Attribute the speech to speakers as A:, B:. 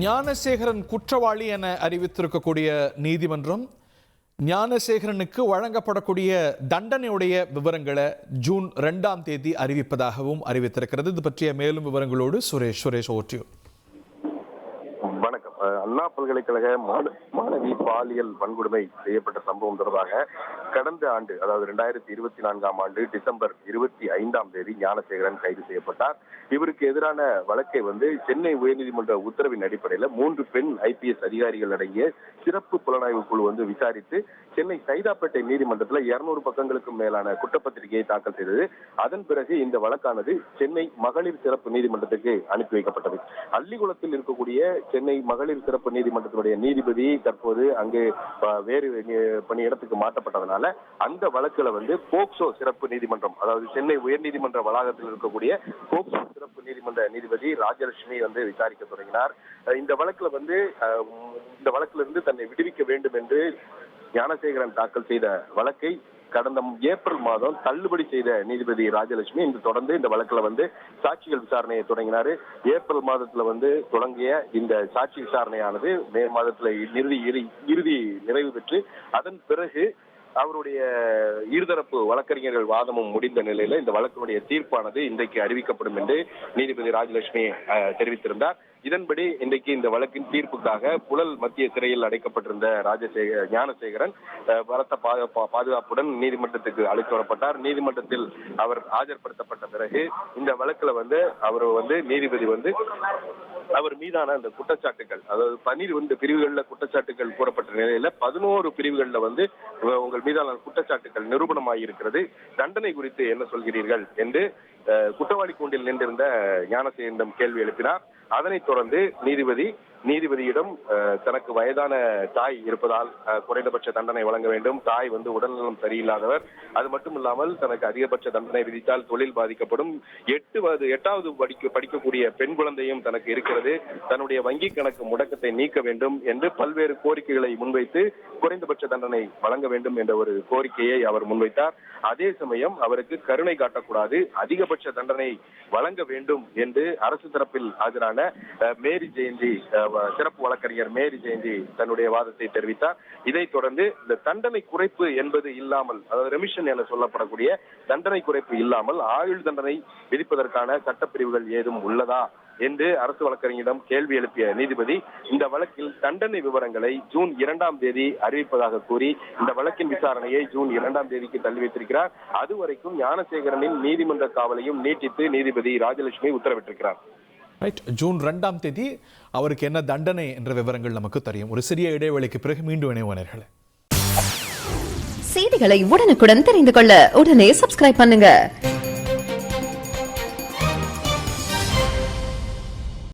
A: ஞானசேகரன் குற்றவாளி என அறிவித்திருக்கக்கூடிய நீதிமன்றம் ஞானசேகரனுக்கு வழங்கப்படக்கூடிய தண்டனையுடைய விவரங்களை ஜூன் 2ஆம் தேதி அறிவிப்பதாகவும் அறிவித்திருக்கிறது. இது பற்றிய மேலும் விவரங்களோடு சுரேஷ் ஓட்டியூ.
B: வணக்கம். அண்ணா பல்கலைக்கழக மாணவி பாலியல் வன்கொடுமை செய்யப்பட்ட சம்பவம் தொடர்பாக கடந்த ஆண்டு, அதாவது 2024ஆம் ஆண்டு டிசம்பர் 25ஆம் தேதி ஞானசேகரன் கைது செய்யப்பட்டார். இவருக்கு எதிரான வழக்கை சென்னை உயர்நீதிமன்ற உத்தரவின் அடிப்படையில் 3 பெண் IPS அதிகாரிகள் அடங்கிய சிறப்பு புலனாய்வு குழு விசாரித்து சென்னை சைதாப்பேட்டை நீதிமன்றத்தில் 200 பக்கங்களுக்கும் மேலான குற்றப்பத்திரிகையை தாக்கல் செய்தது. அதன் பிறகு இந்த வழக்கானது சென்னை மகளிர் சிறப்பு நீதிமன்றத்துக்கு அனுப்பி வைக்கப்பட்டது. அள்ளிக்குளத்தில் இருக்கக்கூடிய சென்னை மகளிர் சிறப்பு நீதிமன்றத்தினுடைய நீதிபதி தற்போது அங்கு வேறு பணியிடத்துக்கு மாற்றப்பட்டதனால அந்த வழக்குல போக்சோ சிறப்பு நீதிமன்றம், அதாவது சென்னை உயர்நீதிமன்ற வளாகத்தில் இருக்கக்கூடிய போக்சோ சிறப்பு நீதிமன்ற நீதிபதி ராஜலட்சுமி விசாரிக்க தொடங்கினார். இந்த வழக்குல இருந்து தன்னை விடுவிக்க வேண்டும் என்று ஞானசேகரன் தாக்கல் செய்த வழக்கை கடந்த ஏப்ரல் மாதம் தள்ளுபடி செய்த நீதிபதி ராஜலட்சுமி தொடர்ந்து இந்த வழக்குல சாட்சிகள் விசாரணையை தொடங்கினாரு. ஏப்ரல் மாதத்துல தொடங்கிய இந்த சாட்சி விசாரணையானது மே மாதத்துல இறுதி நிறைவு பெற்று அதன் பிறகு அவருடைய இருதரப்பு வழக்கறிஞர்கள் வாதமும் முடிந்த நிலையில இந்த வழக்கினுடைய தீர்ப்பானது இன்றைக்கு அறிவிக்கப்படும் என்று நீதிபதி ராஜலட்சுமி தெரிவித்திருந்தார். இதன்படி இன்றைக்கு இந்த வழக்கின் தீர்ப்புக்காக புழல் மத்திய சிறையில் அடைக்கப்பட்டிருந்த ஞானசேகரன் பலத்த பாதுகாப்புடன் நீதிமன்றத்துக்கு அழைத்து வரப்பட்டார். நீதிமன்றத்தில் அவர் ஆஜர்படுத்தப்பட்ட பிறகு இந்த வழக்குல அவர் நீதிபதி அவர் மீதான அந்த குற்றச்சாட்டுகள், அதாவது 12 பிரிவுகள்ல குற்றச்சாட்டுகள் கூறப்பட்ட நிலையில 11 பிரிவுகள்ல உங்கள் மீதான குற்றச்சாட்டுகள் நிரூபணமாயிருக்கிறது, தண்டனை குறித்து என்ன சொல்கிறீர்கள் என்று குற்றவாளி கூண்டில் நின்றிருந்த ஞானசேகரனிடம் கேள்வி எழுப்பினார். அதனைத் தொடர்ந்து நீதிபதியிடம் தனக்கு வயதான தாய் இருப்பதால் குறைந்தபட்ச தண்டனை வழங்க வேண்டும், தாய் உடல்நலம் சரியில்லாதவர், அது மட்டும் இல்லாமல் தனக்கு அதிகபட்ச தண்டனை விதித்தால் தொழில் பாதிக்கப்படும், 8வது படிக்கக்கூடிய பெண் குழந்தையும் தனக்கு இருக்கிறது, தன்னுடைய வங்கி கணக்கு முடக்கத்தை நீக்க வேண்டும் என்று பல்வேறு கோரிக்கைகளை முன்வைத்து குறைந்தபட்ச தண்டனை வழங்க வேண்டும் என்ற ஒரு கோரிக்கையை அவர் முன்வைத்தார். அதே சமயம் அவருக்கு கருணை காட்டக்கூடாது, அதிகபட்ச தண்டனை வழங்க வேண்டும் என்று அரசு தரப்பில் ஆஜரான மேரி ஜெயந்தி, சிறப்பு வழக்கறிஞர் மேரி ஜெயந்தி தன்னுடைய வாதத்தை தெரிவித்தார். இதைத் தொடர்ந்து இந்த தண்டனை குறைப்பு என்பது இல்லாமல், அதாவது ரெமிஷன் என சொல்லப்படக்கூடிய தண்டனை குறைப்பு இல்லாமல் ஆயுள் தண்டனை விதிப்பதற்கான சட்டப்பிரிவுகள் ஏதும் உள்ளதா என்று அரசு வழக்கறிஞரிடம் கேள்வி எழுப்பிய நீதிபதி இந்த வழக்கில் தண்டனை விவரங்களை ஜூன் 2ஆம் தேதி அறிவிப்பதாக கூறி இந்த வழக்கின் விசாரணையை ஜூன் 2ஆம் தேதிக்கு தள்ளி வைத்திருக்கிறார். அதுவரைக்கும் ஞானசேகரனின் நீதிமன்ற காவலையும் நீட்டித்து நீதிபதி ராஜலட்சுமி உத்தரவிட்டிருக்கிறார்.
A: ஜூன் 2ஆம் தேதி அவருக்கு என்ன தண்டனை என்ற விவரங்கள் நமக்கு தெரியும். ஒரு சிறிய இடைவேளைக்கு பிறகு மீண்டும் இணைவார்கள்.
C: செய்திகளை உடனுக்குடன் தெரிந்து கொள்ள உடனே சப்ஸ்கிரைப் பண்ணுங்க.